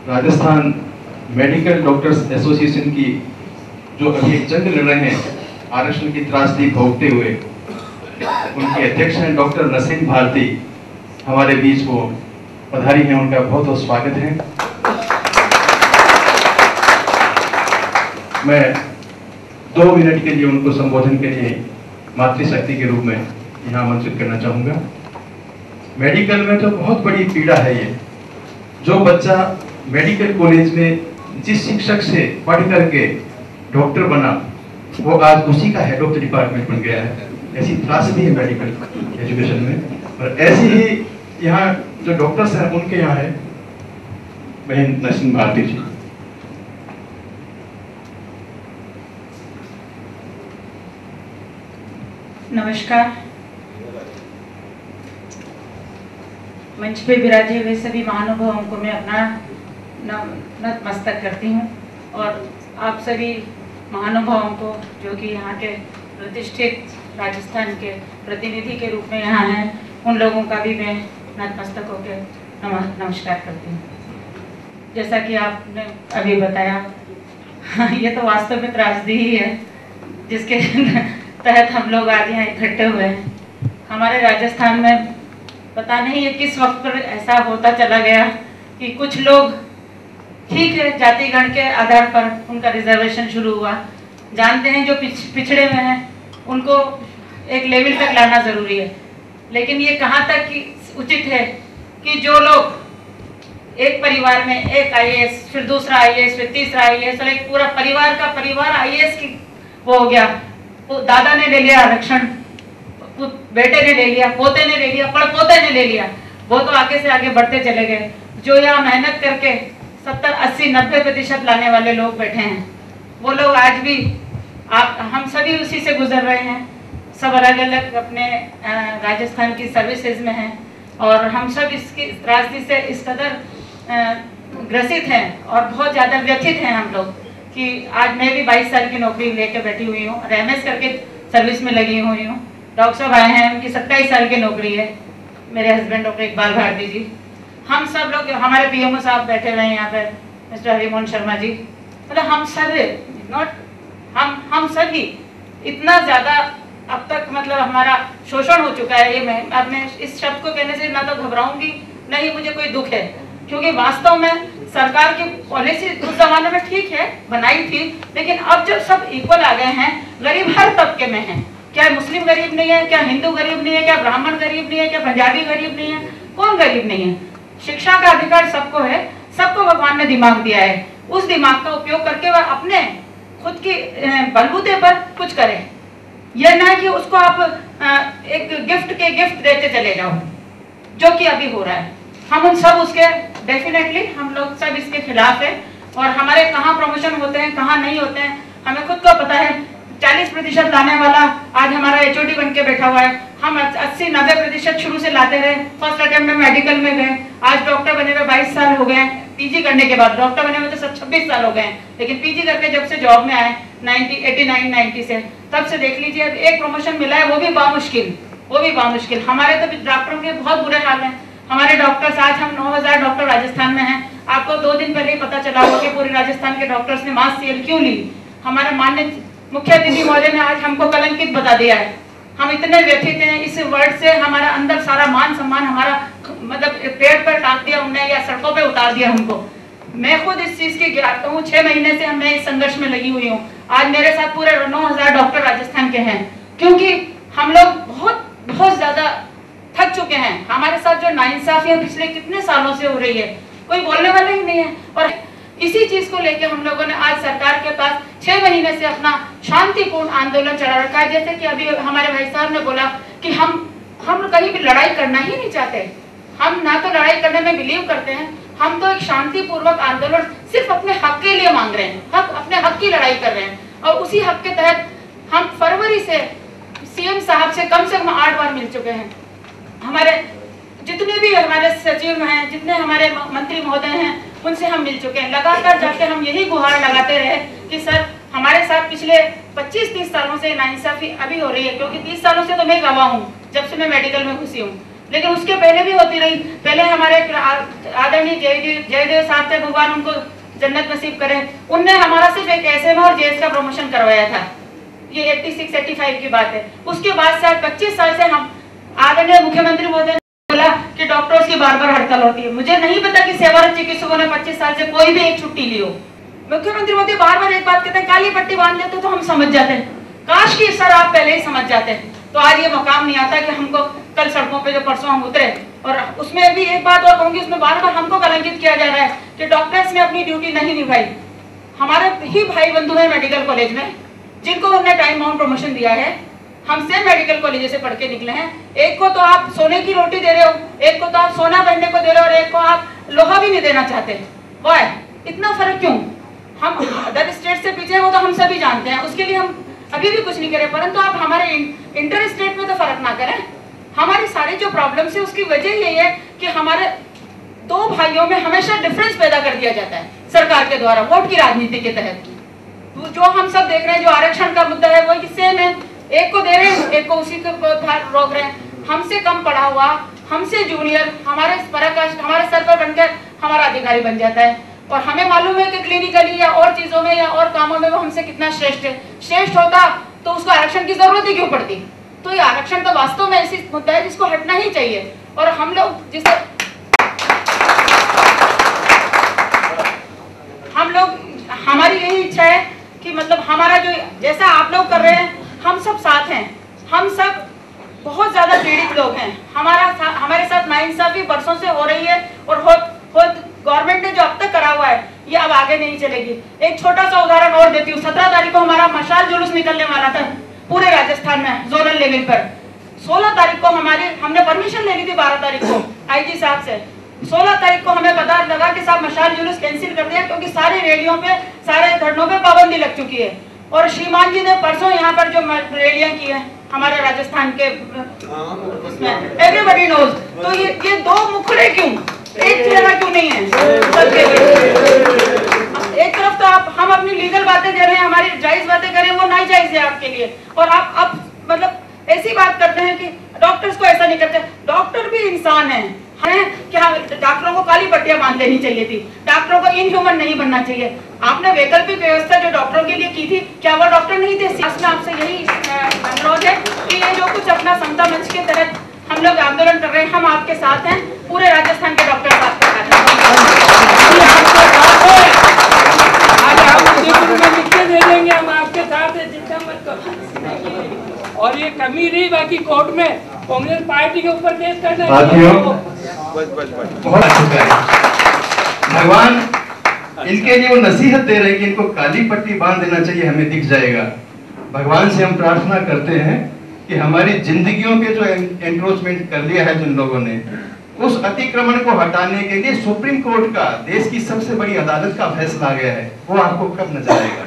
Rajasthan medical doctors association की जो अभी एक जंग लड़ रहे हैं आरक्षण की त्रासदी भोगते हुए, उनके अध्यक्ष हैं डॉक्टर नसीम भारती, हमारे बीच वो पधारी हैं। उनका बहुत बहुत स्वागत है। मैं 2 मिनट के लिए उनको संबोधन के लिए मातृशक्ति के रूप में यहाँ आमंत्रित करना चाहूँगा। मेडिकल में तो बहुत बड़ी पीड़ा है ये। जो बच्चा मेडिकल कॉलेज में जिस शिक्षक से पढ़ करके डॉक्टर बना, वो आज उसी का हेड ऑफ द डिपार्टमेंट बन गया है। ऐसी त्रासदी है मेडिकल एजुकेशन में। और ऐसे ही यहाँ जो डॉक्टर्स हैं उनके यहाँ है बहन नसीम भारती जी। नमस्कार। मंच पे विराजे हुए सभी महानुभावों को मैं अपना नतमस्तक करती हूँ और आप सभी महानुभावों को जो कि यहाँ के प्रतिष्ठित राजस्थान के प्रतिनिधि के रूप में यहाँ हैं, उन लोगों का भी मैं नतमस्तक होकर नमस्कार करती हूँ। जैसा कि आपने अभी बताया, ये तो वास्तव में त्रासदी ही है जिसके तहत हम लोग आज यहाँ इकट्ठे हुए हैं। हमारे राजस्थान में पता नहीं है किस वक्त पर ऐसा होता चला गया कि कुछ लोग, ठीक है, जातिगण के आधार पर उनका रिजर्वेशन शुरू हुआ। जानते हैं जो पिछड़े में हैं उनको एक लेवल तक लाना जरूरी है, लेकिन ये कहाँ तक कि उचित है कि जो लोग एक परिवार में एक आईएएस, फिर दूसरा आईएएस, फिर तीसरा आईएएस और एक पूरा परिवार का परिवार आईएएस की वो हो गया। दादा ने ले लिया आरक्षण, बेटे ने ले लिया, पोते ने ले लिया, पड़पोते ने ले लिया, वो तो आगे से आगे बढ़ते चले गए। जो यहाँ मेहनत करके 70, 80, 90% लाने वाले लोग बैठे हैं, वो लोग आज भी हम सभी उसी से गुजर रहे हैं। सब अलग अलग अपने राजस्थान की सर्विसेज में हैं और हम सब इसकी त्रासदी से इस कदर ग्रसित हैं और बहुत ज़्यादा व्यथित हैं हम लोग कि आज मैं भी 22 साल की नौकरी लेकर बैठी हुई हूँ और एमएस करके सर्विस में लगी हुई हूँ। डॉक्टर साहब आए हैं, उनकी 27 साल की नौकरी है। मेरे हस्बैंड डॉक्टर इकबाल भारती जी, हम सब लोग, हमारे पीएमओ साहब बैठे हुए हैं यहाँ पे, मिस्टर हरिमोहन शर्मा जी, मतलब हम सब हम सभी इतना ज़्यादा अब तक मतलब हमारा शोषण हो चुका है। ये मैं अपने इस शब्द को कहने से ना तो घबराऊंगी, ना ही मुझे कोई दुख है, क्योंकि वास्तव में सरकार की पॉलिसी उस जमाने में ठीक है बनाई थी, लेकिन अब जब सब इक्वल आ गए हैं, गरीब हर तबके में है। क्या मुस्लिम गरीब नहीं है, क्या हिंदू गरीब नहीं है, क्या ब्राह्मण गरीब नहीं है, क्या पंजाबी गरीब नहीं है, कौन गरीब नहीं है। शिक्षा का अधिकार सबको है, सबको भगवान ने दिमाग दिया है। उस दिमाग का उपयोग करके वह अपने खुद की बलबूते पर कुछ करे। यह ना कि उसको आप एक गिफ्ट देते चले जाओ, जो कि अभी हो रहा है। हम उन सब उसके डेफिनेटली हम लोग सब इसके खिलाफ है और हमारे कहाँ प्रमोशन होते हैं, कहाँ नहीं होते हैं, हमें खुद को पता है। 40% लाने वाला आज हमारा एचओडी बन के बैठा हुआ है। हम 80-90% शुरू से लाते रहे। फर्स्ट अटेम्प्ट में मेडिकल में गए, आज डॉक्टर बने हुए 22 साल हो गए। पीजी करने के बाद डॉक्टर बने हुए तो 26 साल हो गए, लेकिन पीजी करके जब से जॉब में आए 89-90 से, तब से देख लीजिए एक प्रमोशन मिला है, वो भी बामुश्किल। हमारे तो डॉक्टरों के बहुत बुरे हाल हैं। हमारे डॉक्टर्स, आज हम 9000 डॉक्टर राजस्थान में हैं। आपको 2 दिन पहले ही पता चला होगा कि पूरे राजस्थान के डॉक्टर्स ने मास सीएल क्यों ली। हमारे माननीय मुख्य अतिथि महोदय ने आज हमको कलंकित बता दिया है। हम इतने व्यथित हैं इस वर्ड से, हमारा अंदर सारा मान सम्मान हमारा मतलब पेड़ पर टांग दिया उन्होंने या सड़कों पे उतार दिया हमको। मैं खुद इस चीज की गिराता हूँ। 6 महीने से मैं इस संघर्ष में लगी हुई हूँ। आज मेरे साथ पूरे 9000 डॉक्टर राजस्थान के हैं, क्योंकि हम लोग बहुत ज्यादा थक चुके हैं। हमारे साथ जो नाइंसाफियां पिछले कितने सालों से हो रही है, कोई बोलने वाला ही नहीं है। और इसी चीज को लेकर हम लोगों ने आज सरकार के पास 6 महीने से अपना शांतिपूर्ण आंदोलन चला रखा है। जैसे कि अभी हमारे भाई साहब ने बोला कि हम कहीं भी लड़ाई करना ही नहीं चाहते। हम ना तो लड़ाई करने में बिलीव करते हैं, हम तो एक शांतिपूर्वक आंदोलन सिर्फ अपने हक के लिए मांग रहे हैं, अपने हक की लड़ाई कर रहे हैं। और उसी हक के तहत हम फरवरी से सीएम साहब से कम 8 बार मिल चुके हैं। हमारे जितने भी हमारे सचिव हैं, जितने हमारे मंत्री महोदय हैं, उनसे हम मिल चुके हैं। लगातार जाके हम यही गुहार लगाते रहे कि सर हमारे साथ पिछले 25-30 सालों से नाइंसाफी अभी हो रही है, क्योंकि 30 सालों से तो मैं गवाह हूँ जब से मैं मेडिकल में घुसी हूँ। लेकिन उसके पहले भी होती रही। पहले हमारे आदरणीय जयदेव साहब थे, भगवान उनको जन्नत नसीब करे, उनने हमारा सिर्फ एक एसएम और जेएस का प्रमोशन करवाया था। ये 86-85 की बात है। उसके बाद से 25 साल से हम आदरणीय मुख्यमंत्री महोदय ने बोला कि डॉक्टर्स की बार-बार हड़ताल होती है। मुझे नहीं पता कि सेवारत चिकित्सकों ने 25 साल से कोई भी एक छुट्टी ली हो। मुख्यमंत्री मोदी बार-बार एक बात कहते हैं, काली पट्टी बांध लेते तो हम समझ जाते हैं। काश कि सर आप पहले ही समझ जाते हैं तो आज ये मकाम नहीं आता कि हमको कल सड़कों पे जो परसों हम उतरे। और उसमें भी एक बात और कहूंगी, उसमें बार-बार हमको कलंकित किया जा रहा है कि डॉक्टर्स ने अपनी ड्यूटी नहीं निभाई। हमारे ही भाई बंधु हैं मेडिकल कॉलेज में जिनको उन्होंने टाइम बाउंड प्रमोशन दिया है, हमसे मेडिकल कॉलेज से पढ़ के निकले हैं। एक को तो आप सोने की रोटी दे रहे हो, एक को तो आप सोना पहनने को दे रहे हो और एक को आप लोहा भी नहीं देना चाहते। वाह, इतना फर्क क्यों? हम अदर स्टेट से पीछे, वो तो हम सभी जानते हैं, उसके लिए हम अभी भी कुछ नहीं करें, परंतु आप हमारे इंटर स्टेट में तो फर्क ना करें। हमारी सारी जो प्रॉब्लम्स है उसकी वजह यही है कि हमारे दो भाइयों में हमेशा डिफरेंस पैदा कर दिया जाता है सरकार के द्वारा वोट की राजनीति के तहत। जो हम सब देख रहे हैं, जो आरक्षण का मुद्दा है वो सेम है, एक को दे रहे हैं, एक को उसी को रोक रहे हैं। हमसे कम पढ़ा हुआ, हमसे जूनियर हमारे पराकाष्ठ हमारे सर पर बनकर हमारा अधिकारी बन जाता है और हमें मालूम है कि क्लिनिकली या और चीजों में या और कामों में वो हमसे कितना श्रेष्ठ है। श्रेष्ठ होता तो उसको आरक्षण की जरूरत ही क्यों पड़ती? तो ये आरक्षण तो वास्तव में ऐसी मुद्दा है जिसको हटना ही चाहिए। और हम लोग हमारी यही इच्छा है कि मतलब हमारा जो जैसा आप लोग कर रहे हैं, हम सब साथ हैं। हम सब बहुत ज्यादा पीड़ित लोग हैं। हमारे साथ नाइंसाफी बरसों से हो रही है और गवर्नमेंट ने जो अब तक करा हुआ है ये अब आगे नहीं चलेगी। एक छोटा सा उदाहरण और देती हूँ। 17 तारीख को हमारा मशाल जुलूस निकलने वाला था पूरे राजस्थान में जोनल लेवल पर। 16 तारीख को हमने परमिशन ले ली थी 12 तारीख को आईजी साहब से। 16 तारीख को हमें पता लगा कि साहब मशाल जुलूस कैंसिल कर दिया क्योंकि सारी रैलियों पे सारे धरनों पे पाबंदी लग चुकी है। और श्रीमान जी ने परसों यहाँ पर जो रैलियां की है हमारे राजस्थान के उसमें एवरीबॉडी नोज। तो ये दो मुखड़े क्यों, एक चेहरा क्यों नहीं है? एक तरफ तो हम अपनी लीगल बातें कर रहे हैं, हमारी जायज बातें कर रहे हैं, वो नाजायज है आपके लिए। और आप अब मतलब ऐसी बात करते हैं कि डॉक्टर्स को ऐसा नहीं करते। डॉक्टर भी इंसान है कि हाँ, डॉक्टरों को काली पट्टियां बांध लेनी चाहिए थी, डॉक्टरों को इनह्यूमन नहीं बनना चाहिए। आपने वैकल्पिक व्यवस्था जो डॉक्टरों के लिए की थी, क्या वो डॉक्टर नहीं थे? में आपसे यही अनुरोध है कि ये जो कुछ अपना समता मंच के तहत हम लोग आंदोलन कर रहे हैं, हम आपके साथ हैं। पूरे राजस्थान के डॉक्टर साथ हैं। दे देंगे, हम आपके साथ हैं, चिंता मत करो। और ये कमी रही बाकी कोर्ट में कांग्रेस पार्टी के ऊपर केस करना है। बहुत शुक्रिया। भगवान इनके लिए वो नसीहत दे रहे हैं कि इनको काली पट्टी बांध देना चाहिए, हमें दिख जाएगा। भगवान से हम प्रार्थना करते हैं कि हमारी जिंदगियों के जो एंक्रोचमेंट कर लिया है जिन लोगों ने, उस अतिक्रमण को हटाने के लिए सुप्रीम कोर्ट का, देश की सबसे बड़ी अदालत का फैसला आ गया है, वो आपको कब नजर आएगा?